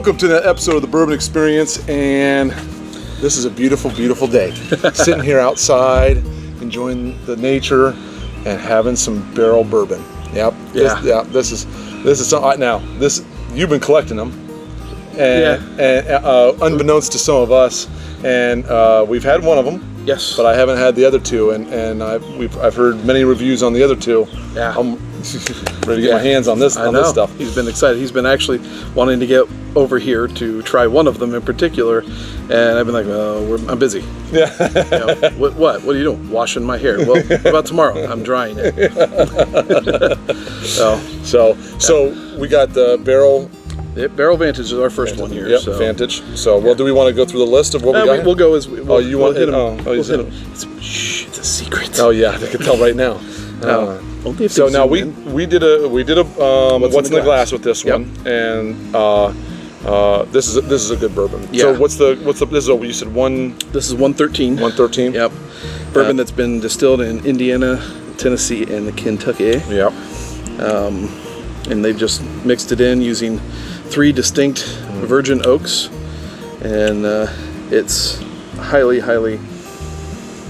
Welcome to that episode of the Bourbon Experience, and this is a beautiful, beautiful day. Sitting here outside, enjoying the nature, and having some Barrell bourbon. Yep. Yeah. This is something. Now, you've been collecting them, and unbeknownst to some of us, and we've had one of them. Yes. But I haven't had the other two, and I've heard many reviews on the other two. Yeah. I'm ready to get my hands on this stuff. He's been excited. He's been actually wanting to get over here to try one of them in particular, and I've been like, I'm busy. Yeah. What are you doing? Washing my hair. Well, what about tomorrow? I'm drying it. So we got the Barrell. Barrell Vantage is our first one here. Yep, so. Vantage. So, well, do we want to go through the list of what we got? We'll go as we'll hit him. We'll hit him. It's a secret. Oh yeah, I can tell right now. So now we did a what's in the glass with this one, and this is a good bourbon. Yeah. So what's the this is you said one. This is 113. 113. Yep. Bourbon that's been distilled in Indiana, Tennessee, and Kentucky. Yep. And they've just mixed it in using 3 distinct virgin oaks, and it's highly, highly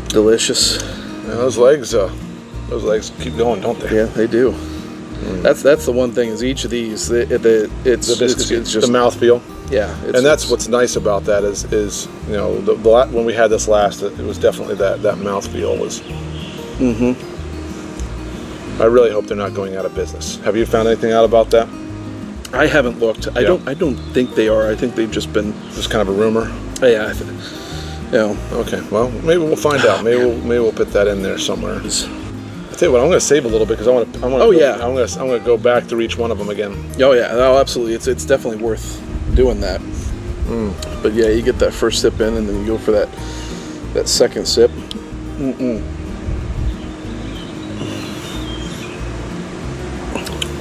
delicious. And those legs keep going, don't they? Yeah, they do. That's the one thing is each of these it's just the mouthfeel. Yeah, and that's what's nice about that is when we had this last, it was definitely that mouthfeel was. Mm-hmm. I really hope they're not going out of business. Have you found anything out about that? I haven't looked. I don't think they are. I think they've just been just kind of a rumor. Yeah. Okay. Well, maybe we'll find out. Maybe we'll put that in there somewhere. I tell you what, I'm going to save a little bit because I'm going to go back through each one of them again. Oh yeah. No, absolutely. It's definitely worth doing that. But yeah, you get that first sip in, and then you go for that second sip.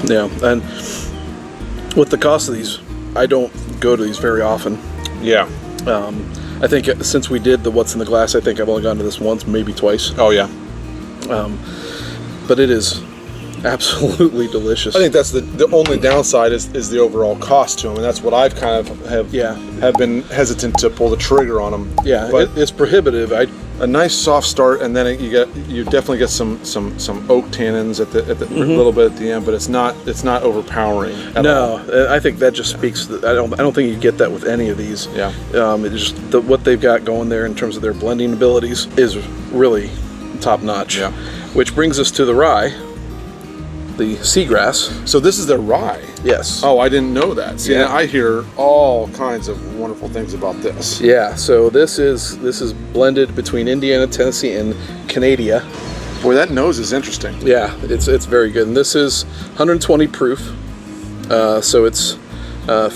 Yeah, and with the cost of these, I don't go to these very often. Yeah. I think since we did the What's in the Glass, I think I've only gone to this once, maybe twice. Oh, yeah. But it is absolutely delicious. I think that's the only downside is the overall cost to them, and that's what I've kind of have been hesitant to pull the trigger on them. Yeah, but it's prohibitive. A nice soft start, and then you definitely get some oak tannins at the little bit at the end, but it's not overpowering at all. No, I think that just speaks. I don't think you get that with any of these. Yeah. It's just what they've got going there in terms of their blending abilities is really top notch. Yeah. Which brings us to the rye, the seagrass. So this is their rye. Yes. Oh, I didn't know that. See, Yeah. I hear all kinds of wonderful things about this. Yeah. So this is blended between Indiana, Tennessee, and Canada. Boy, that nose is interesting. Yeah, it's very good. And this is 120 proof. So it's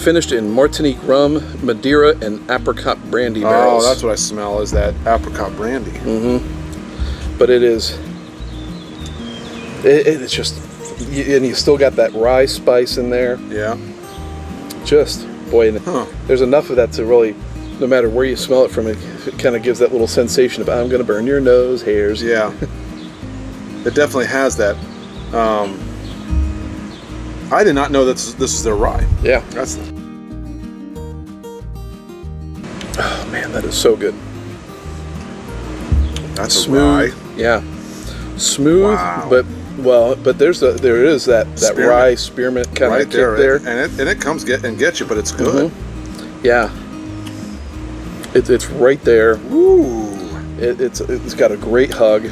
finished in Martinique rum, Madeira, and apricot brandy barrels. Oh, that's what I smell, is that apricot brandy. But it is. It's just, and you still got that rye spice in there. Yeah. Just, boy, there's enough of that to really, no matter where you smell it from, it kind of gives that little sensation of, I'm going to burn your nose hairs. Yeah. It definitely has that. I did not know that this is their rye. Yeah. Oh man, that is so good. That's smooth. A rye. Yeah. Smooth, Wow. but there is that rye spearmint kind right of kick there. And it comes and gets you, but it's good. Yeah. It's right there. Ooh. It's got a great hug.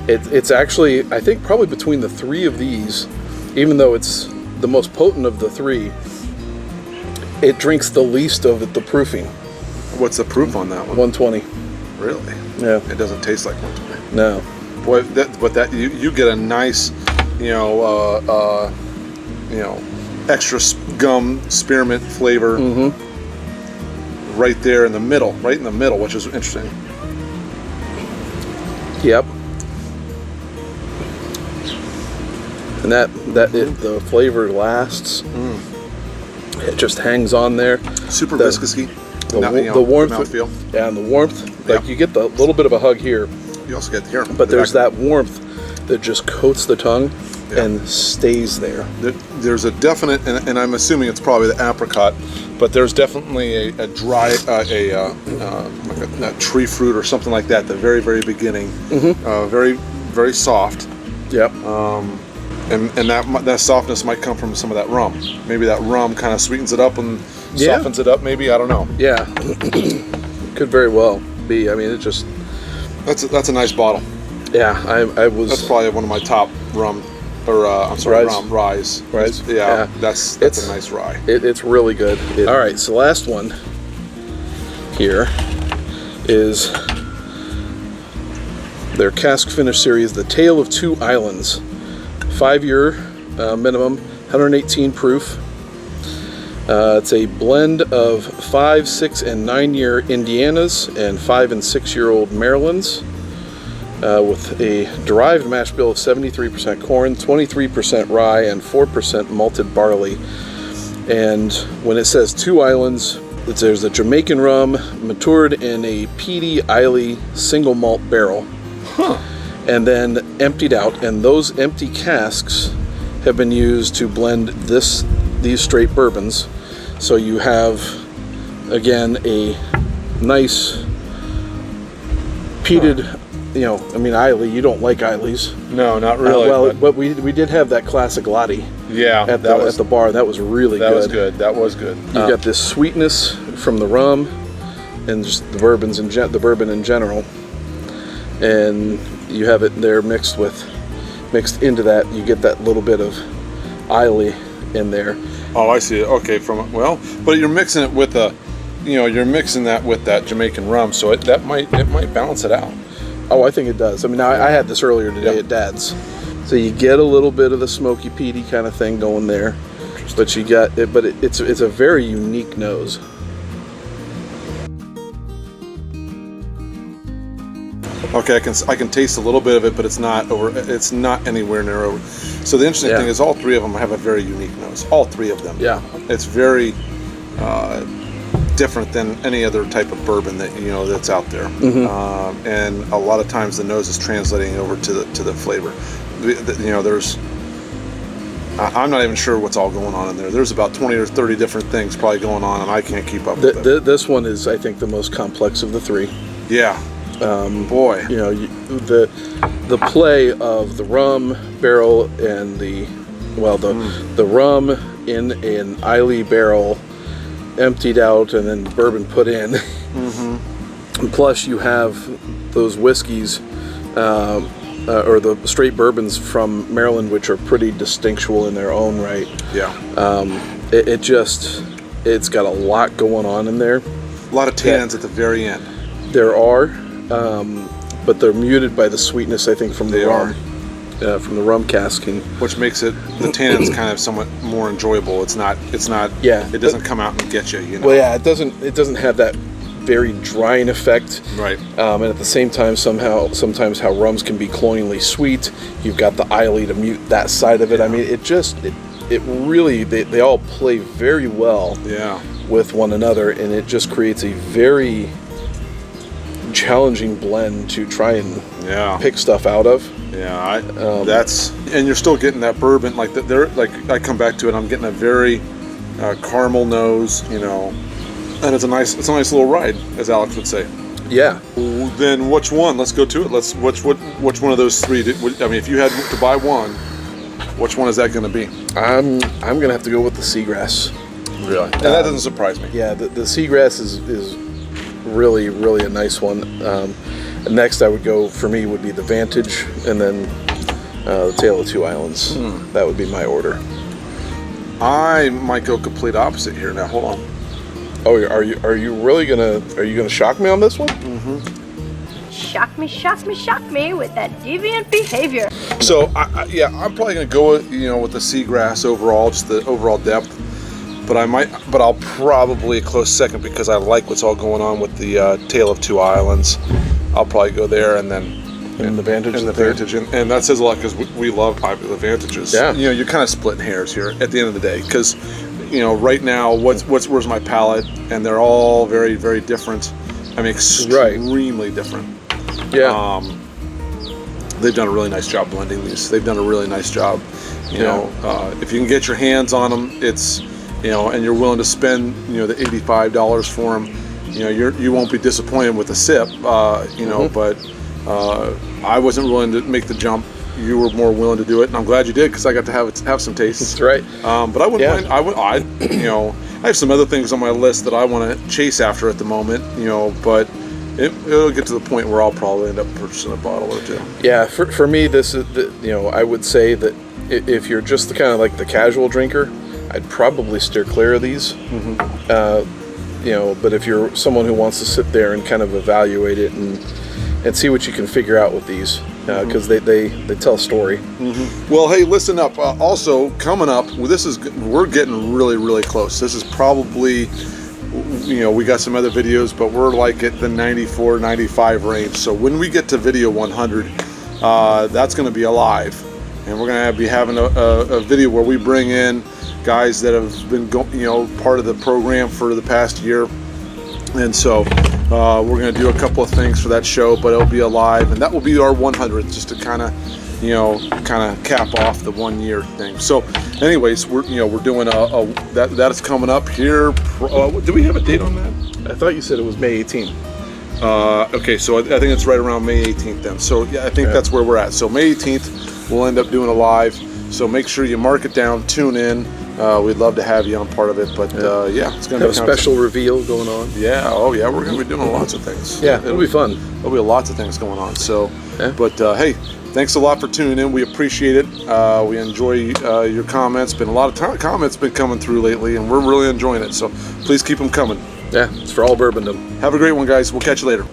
It's actually, I think, probably between the 3 of these, even though it's the most potent of the 3, it drinks the least of the proofing. What's the proof on that one? 120. Really? Yeah. It doesn't taste like 120. No. Boy, that you get a nice, extra gum spearmint flavor right there in the middle, which is interesting. Yep. And the flavor lasts. It just hangs on there. Super viscousy. The warmth. Mouthfeel. Yeah, and the warmth. Like you get the little bit of a hug here. You also get here. But there's that warmth that just coats the tongue, and stays there. There's a definite, and I'm assuming it's probably the apricot, but there's definitely a dry, like a tree fruit or something like that at the very, very beginning. Very, very soft. Yep. And that softness might come from some of that rum. Maybe that rum kind of sweetens it up and softens it up. Maybe, I don't know. Yeah. Could very well be. I mean, it just... That's a nice bottle. Yeah, I was... That's probably one of my top rum, or I'm sorry, ryes. Yeah, that's a nice rye. It's really good. All right, so last one here is their cask finish series, the Tale of Two Islands. 5-year minimum, 118 proof. It's a blend of 5, 6, and 9-year Indianas and 5 and 6-year-old Marylands, with a derived mash bill of 73% corn, 23% rye, and 4% malted barley. And when it says Two Islands, there's a Jamaican rum matured in a peaty, iley single malt barrel, and then emptied out. And those empty casks have been used to blend these straight bourbons. So you have, again, a nice peated, iley. You don't like ileys. No, not really. But we did have that classic Lottie. Yeah, at the bar. That was really good. That was good. You got this sweetness from the rum and just the bourbon in general, and you have it there mixed into that. You get that little bit of iley in there. Oh, I see it. Okay, but you're mixing it with that Jamaican rum, so it might balance it out. Oh, I think it does. I mean, I had this earlier today at Dad's, so you get a little bit of the smoky peaty kind of thing going there, but you got it. But it's a very unique nose. Okay, I can taste a little bit of it, but it's not anywhere near over. So the interesting thing is all three of them have a very unique nose. All three of them. Yeah. It's very different than any other type of bourbon that's out there. And a lot of times the nose is translating over to the flavor. I'm not even sure what's all going on in there. There's about 20 or 30 different things probably going on, and I can't keep up with it. This one is, I think, the most complex of the three. Yeah. Boy. The play of the rum barrel and the rum in an iley barrel, emptied out, and then bourbon put in. And plus, you have those whiskeys, or the straight bourbons from Maryland, which are pretty distinctual in their own right. Yeah. It's got a lot going on in there. A lot of tannins at the very end. There are, but they're muted by the sweetness, I think, from the rum casking, which makes the tannins kind of somewhat more enjoyable. It doesn't come out and get you. Well, yeah, it doesn't have that very drying effect. Right. And at the same time, sometimes how rums can be cloyingly sweet, you've got the iley to mute that side of it. Yeah. I mean, it really, they all play very well with one another, and it just creates a very challenging blend to try and pick stuff out of. Yeah, and you're still getting that bourbon, like I come back to it, I'm getting a very caramel nose, and it's a nice little ride, as Alex would say. Yeah. Then which one? Let's go to it. Which one of those three? If you had to buy one, which one is that going to be? I'm going to have to go with the seagrass. Really? And that doesn't surprise me. Yeah, the seagrass is really, really a nice one. Next, I would go, for me, would be the Vantage, and then the Tale of Two Islands. That would be my order. I might go complete opposite here. Now, hold on. Oh, are you really gonna shock me on this one? Shock me with that deviant behavior. So I'm probably gonna go with the seagrass overall, just the overall depth. But I'll probably a close second because I like what's all going on with the Tale of Two Islands. I'll probably go there, and then the Vantage. And the Vantage, and that says a lot because we love the Vantages. Yeah. You're kind of splitting hairs here at the end of the day because right now where's my palate, and they're all very, very different. I mean, extremely different. Yeah. They've done a really nice job blending these. They've done a really nice job. You know, if you can get your hands on them, it's, and you're willing to spend, the $85 for them, you won't be disappointed with the sip, but I wasn't willing to make the jump. You were more willing to do it, and I'm glad you did, because I got to have some tastes. That's right. But I wouldn't mind. I have some other things on my list that I want to chase after at the moment, but it'll get to the point where I'll probably end up purchasing a bottle or two. Yeah, for me, this is I would say that if you're just the kind of like the casual drinker, I'd probably steer clear of these. But if you're someone who wants to sit there and kind of evaluate it and see what you can figure out with these, because they tell a story. Well, hey, listen up. Also, coming up, we're getting really, really close. This is probably, we got some other videos, but we're like at the 94, 95 range. So when we get to video 100, that's going to be alive. And we're going to be having a video where we bring in guys that have been part of the program for the past year. And so we're going to do a couple of things for that show, but it'll be alive, and that will be our 100th, just to kind of cap off the 1 year thing. So anyways, we're doing that is coming up here. Do we have a date on that? I thought you said it was May 18th. Okay, so I think it's right around May 18th then. So yeah, I think that's where we're at. So May 18th, we'll end up doing a live. So make sure you mark it down, tune in. We'd love to have you on part of it, but it's going to be a special reveal going on. Yeah, oh yeah, we're going to be doing lots of things. Yeah, it'll be fun. There'll be lots of things going on. So, but hey, thanks a lot for tuning in. We appreciate it. We enjoy your comments. Been a lot of comments been coming through lately, and we're really enjoying it. So please keep them coming. Yeah, it's for all bourbondom. Have a great one, guys. We'll catch you later.